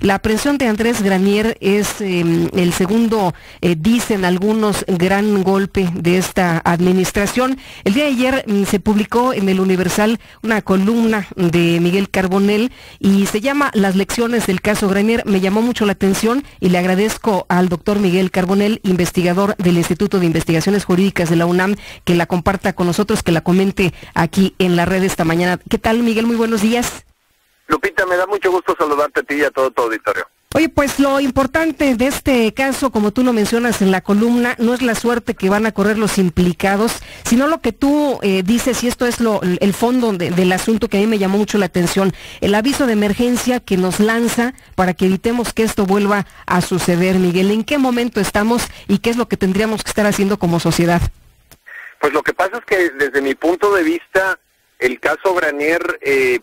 La aprehensión de Andrés Granier es el segundo, dicen algunos, gran golpe de esta administración. El día de ayer se publicó en el Universal una columna de Miguel Carbonell y se llama Las lecciones del caso Granier. Me llamó mucho la atención y le agradezco al doctor Miguel Carbonell, investigador del Instituto de Investigaciones Jurídicas de la UNAM, que la comparta con nosotros, que la comente aquí en la red esta mañana. ¿Qué tal, Miguel? Muy buenos días. Lupita, me da mucho gusto saludarte a ti y a todo tu auditorio. Oye, pues lo importante de este caso, como tú lo mencionas en la columna, no es la suerte que van a correr los implicados, sino lo que tú dices, y esto es el fondo del asunto que a mí me llamó mucho la atención, el aviso de emergencia que nos lanza para que evitemos que esto vuelva a suceder. Miguel, ¿en qué momento estamos y qué es lo que tendríamos que estar haciendo como sociedad? Pues lo que pasa es que desde mi punto de vista, el caso Granier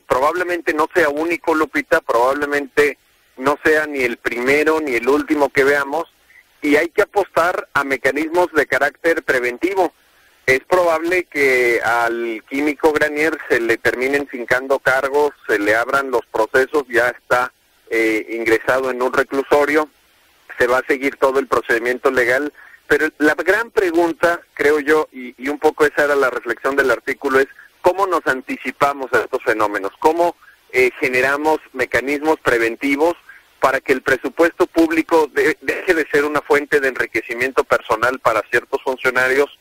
probablemente no sea único, Lupita, probablemente no sea ni el primero ni el último que veamos, y hay que apostar a mecanismos de carácter preventivo. Es probable que al químico Granier se le terminen fincando cargos, se le abran los procesos, ya está ingresado en un reclusorio, se va a seguir todo el procedimiento legal, pero la gran pregunta, creo yo, y un poco esa era la reflexión del artículo, es ¿cómo nos anticipamos a estos fenómenos? ¿Cómo generamos mecanismos preventivos para que el presupuesto público deje de ser una fuente de enriquecimiento personal para ciertos funcionarios,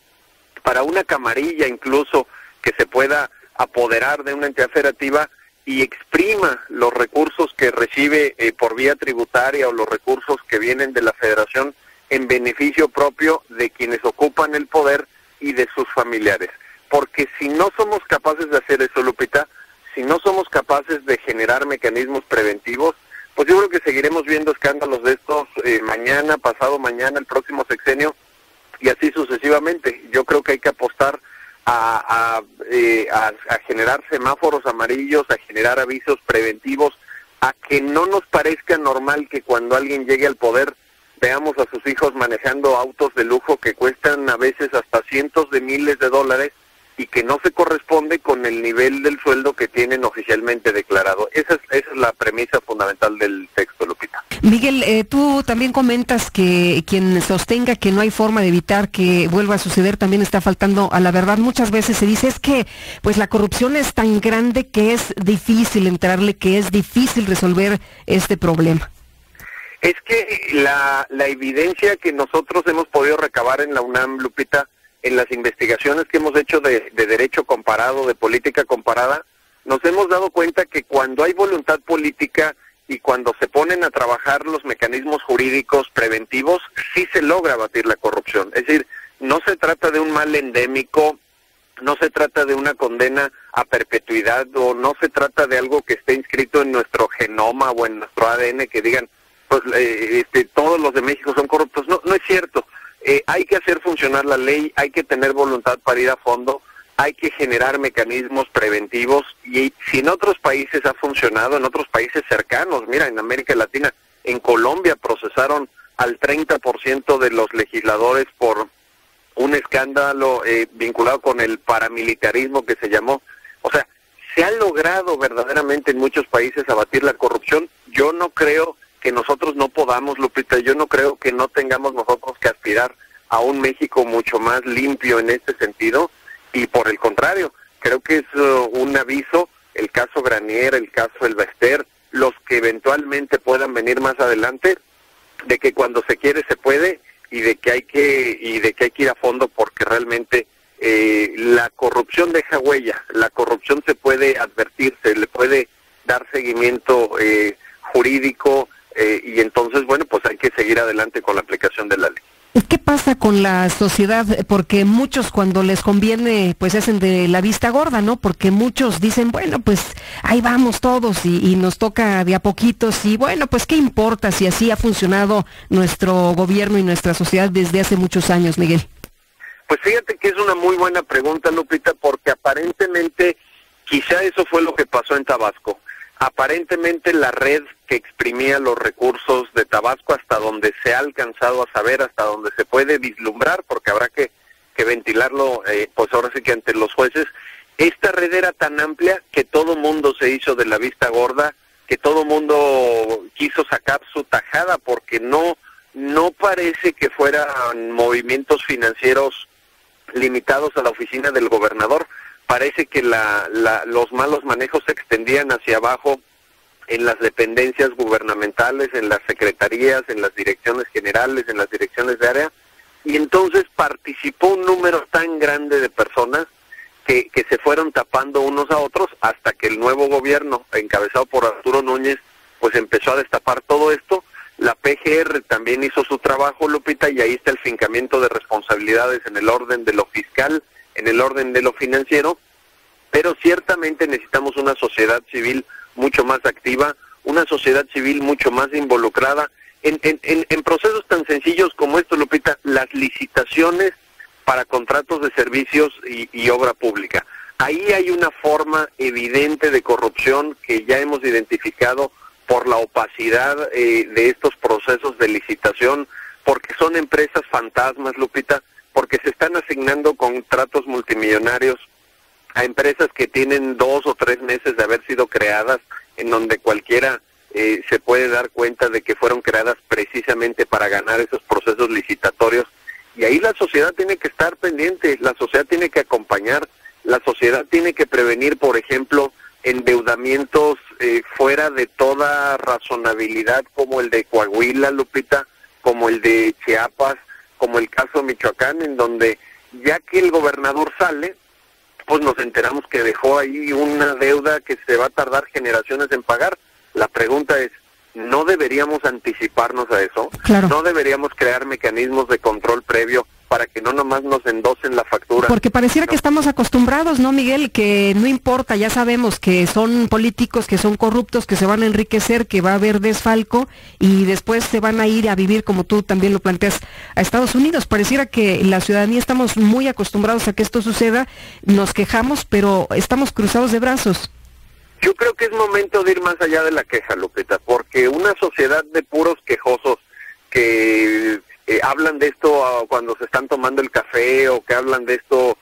para una camarilla incluso que se pueda apoderar de una entidad federativa y exprima los recursos que recibe por vía tributaria o los recursos que vienen de la federación en beneficio propio de quienes ocupan el poder y de sus familiares? Porque si no somos capaces de hacer eso, Lupita, si no somos capaces de generar mecanismos preventivos, pues yo creo que seguiremos viendo escándalos de estos mañana, pasado mañana, el próximo sexenio, y así sucesivamente. Yo creo que hay que apostar a generar semáforos amarillos, a generar avisos preventivos, a que no nos parezca normal que cuando alguien llegue al poder veamos a sus hijos manejando autos de lujo que cuestan a veces hasta cientos de miles de dólares, y que no se corresponde con el nivel del sueldo que tienen oficialmente declarado. Esa es la premisa fundamental del texto, Lupita. Miguel, tú también comentas que quien sostenga que no hay forma de evitar que vuelva a suceder también está faltando a la verdad. Muchas veces se dice es que pues la corrupción es tan grande que es difícil entrarle, que es difícil resolver este problema. Es que la evidencia que nosotros hemos podido recabar en la UNAM, Lupita, en las investigaciones que hemos hecho de derecho comparado, de política comparada, nos hemos dado cuenta que cuando hay voluntad política y cuando se ponen a trabajar los mecanismos jurídicos preventivos, sí se logra abatir la corrupción. Es decir, no se trata de un mal endémico, no se trata de una condena a perpetuidad, o no se trata de algo que esté inscrito en nuestro genoma o en nuestro ADN que digan, pues todos los de México son corruptos. No, no es cierto. Hay que hacer funcionar la ley, hay que tener voluntad para ir a fondo, hay que generar mecanismos preventivos, y si en otros países ha funcionado, en otros países cercanos, mira, en América Latina, en Colombia procesaron al 30% de los legisladores por un escándalo vinculado con el paramilitarismo que se llamó. O sea, se ha logrado verdaderamente en muchos países abatir la corrupción. Yo no creo que nosotros no podamos, Lupita, yo no creo que no tengamos nosotros que aspirar a un México mucho más limpio en este sentido, y por el contrario, creo que es un aviso, el caso Granier, el caso El Bester, los que eventualmente puedan venir más adelante, de que cuando se quiere se puede, y de que hay que ir a fondo, porque realmente la corrupción deja huella, la corrupción se puede advertir, se le puede dar seguimiento jurídico, y entonces, bueno, pues hay que seguir adelante con la aplicación de la ley. ¿Qué pasa con la sociedad? Porque muchos cuando les conviene pues hacen de la vista gorda, ¿no? Porque muchos dicen, bueno, pues ahí vamos todos y nos toca de a poquitos, y bueno, pues qué importa si así ha funcionado nuestro gobierno y nuestra sociedad desde hace muchos años, Miguel. Pues fíjate que es una muy buena pregunta, Lupita, porque aparentemente quizá eso fue lo que pasó en Tabasco. Aparentemente la red que exprimía los recursos de Tabasco, hasta donde se ha alcanzado a saber, hasta donde se puede vislumbrar, porque habrá que ventilarlo, pues ahora sí que ante los jueces, esta red era tan amplia que todo mundo se hizo de la vista gorda, que todo mundo quiso sacar su tajada, porque no parece que fueran movimientos financieros limitados a la oficina del gobernador. Parece que los malos manejos se extendían hacia abajo en las dependencias gubernamentales, en las secretarías, en las direcciones generales, en las direcciones de área, y entonces participó un número tan grande de personas que se fueron tapando unos a otros hasta que el nuevo gobierno, encabezado por Arturo Núñez, pues empezó a destapar todo esto. La PGR también hizo su trabajo, Lupita, y ahí está el fincamiento de responsabilidades en el orden de lo fiscal, en el orden de lo financiero, pero ciertamente necesitamos una sociedad civil mucho más activa, una sociedad civil mucho más involucrada en procesos tan sencillos como esto, Lupita, las licitaciones para contratos de servicios y obra pública. Ahí hay una forma evidente de corrupción que ya hemos identificado por la opacidad de estos procesos de licitación, porque son empresas fantasmas, Lupita, porque se están asignando contratos multimillonarios a empresas que tienen 2 o 3 meses de haber sido creadas, en donde cualquiera se puede dar cuenta de que fueron creadas precisamente para ganar esos procesos licitatorios. Y ahí la sociedad tiene que estar pendiente, la sociedad tiene que acompañar, la sociedad tiene que prevenir, por ejemplo, endeudamientos fuera de toda razonabilidad, como el de Coahuila, Lupita, como el de Chiapas, como el caso de Michoacán, en donde ya que el gobernador sale, pues nos enteramos que dejó ahí una deuda que se va a tardar generaciones en pagar. La pregunta es, ¿no deberíamos anticiparnos a eso? Claro. ¿No deberíamos crear mecanismos de control previo para que no nomás nos endosen la factura? Porque pareciera que estamos acostumbrados, ¿no, Miguel? Que no importa, ya sabemos que son políticos, que son corruptos, que se van a enriquecer, que va a haber desfalco y después se van a ir a vivir, como tú también lo planteas, a Estados Unidos. Pareciera que la ciudadanía estamos muy acostumbrados a que esto suceda, nos quejamos, pero estamos cruzados de brazos. Yo creo que es momento de ir más allá de la queja, Lupita, porque una sociedad de puros quejosos que hablan de esto cuando se están tomando el café o que hablan de esto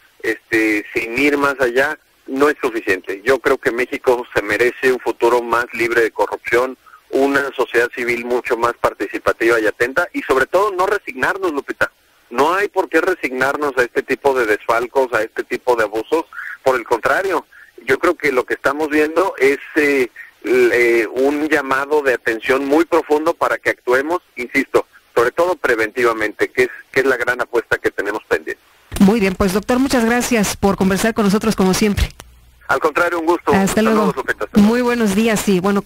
sin ir más allá, no es suficiente. Yo creo que México se merece un futuro más libre de corrupción, una sociedad civil mucho más participativa y atenta, y sobre todo no resignarnos, Lupita. No hay por qué resignarnos a este tipo de desfalcos, a este tipo de abusos. Por el contrario, yo creo que lo que estamos viendo es un llamado de atención muy profundo para que actuemos, insisto, sobre todo preventivamente, que es la gran apuesta que tenemos pendiente. Muy bien, pues doctor, muchas gracias por conversar con nosotros como siempre. Al contrario, un gusto. Hasta luego. Muy buenos días y bueno.